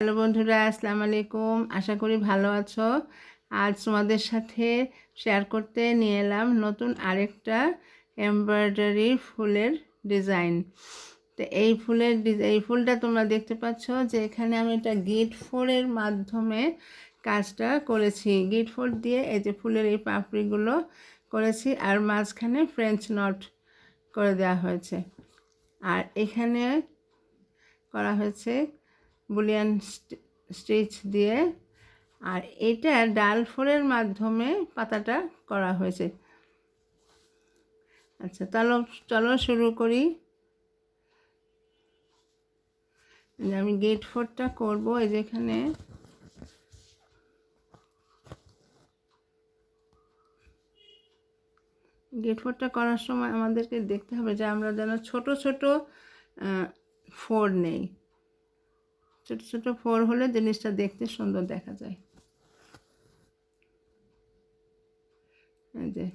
Hello বন্ধুরা, আসসালামু আলাইকুম। আশা করি ভালো আছো। আজ তোমাদের সাথে শেয়ার করতে নিয়ে এলাম নতুন আরেকটা এমব্রয়ডারি ফুলের ডিজাইন। তো এই ফুলটা তোমরা দেখতে পাচ্ছ যে এখানে আমি একটা গিট ফোরের মাধ্যমে কাজটা করেছি। গিট ফোর দিয়ে এই যে ফুলের এই পাপড়িগুলো করেছি, আর মাঝখানে ফ্রেঞ্চ নট করে দেওয়া হয়েছে। আর এখানে করা হয়েছে বুলিয়ান স্টিচ দিয়ে, আর এটা ডাল ফোরের মাধ্যমে পাতাটা করা হয়েছে। আচ্ছা, চলো শুরু করি। আমি গেট ফোরটা করবো। এই যেখানে গেট ফোরটা করার সময় আমাদেরকে দেখতে হবে যে আমরা যেন ছোট ছোট ফোর নেই। ছোট ছোট ফোর হলে জিনিসটা দেখতে সুন্দর দেখা যায়। এই যে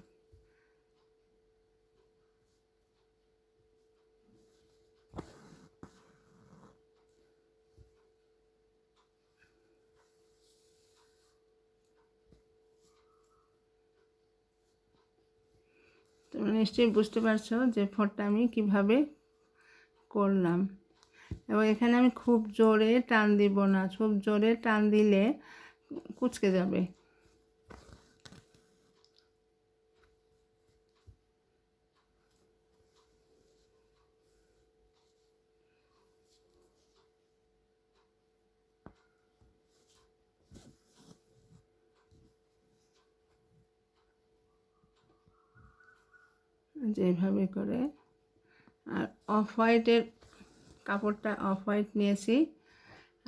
তোমরা নিশ্চয়ই বুঝতে পারছো যে ফোরটা আমি কিভাবে করলাম। এবং এখানে আমি খুব জোরে টান দিব না, খুব জোরে টান দিলে কুঁচকে যাবে। যেভাবে করে। আর অফ হোয়াইটের কাপড়টা অফ হোয়াইট নিয়েছি,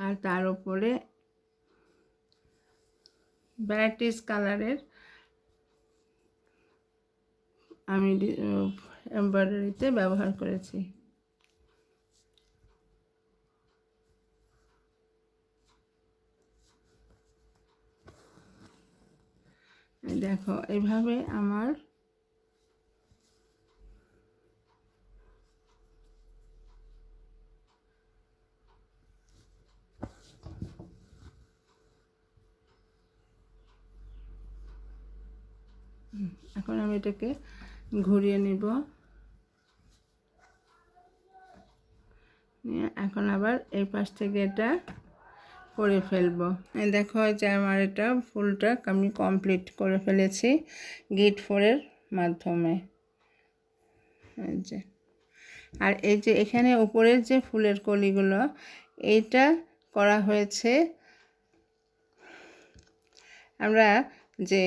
আর তার উপরে ভ্যারাইটিস কালারের আমি এমব্রয়ডারিতে ব্যবহার করেছি। দেখো এইভাবে আমার এখন আমি এটাকে ঘুরিয়ে নিব। এখন আবার এই পাশ থেকে এটা করে ফেলবো। দেখো যে আমার এটা ফুলটা আমি কমপ্লিট করে ফেলেছি গিট ফোরের মাধ্যমে। এই যে, আর এই যে এখানে উপরের যে ফুলের কলিগুলো, এইটা করা হয়েছে আমরা যে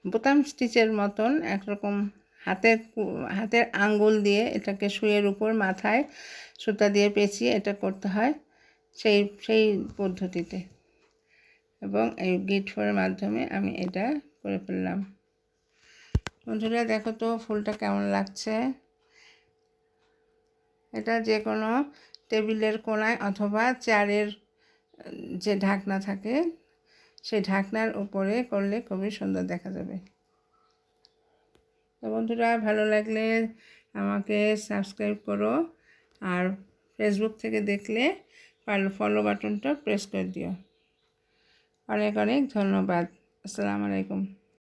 বোতাম স্টিচের মতন একরকম হাতের আঙ্গুল দিয়ে এটাকে সুইয়ের উপর মাথায় সুতা দিয়ে পেঁচিয়ে এটা করতে হয়, সেই পদ্ধতিতে। এবং এই গিট ফোরের মাধ্যমে আমি এটা করে ফেললাম। বন্ধুরা দেখো তো ফুলটা কেমন লাগছে। এটা যে কোনো টেবিলের কোণায় অথবা চেয়ারের যে ঢাকনা থাকে সেই ঢাকনার উপরে করলে খুবই সুন্দর দেখা যাবে। তো বন্ধুরা, ভালো লাগলে আমাকে সাবস্ক্রাইব করো, আর ফেসবুক থেকে দেখলে ফলো বাটনটা প্রেস করে দিও। অনেক অনেক ধন্যবাদ। আসসালামু আলাইকুম।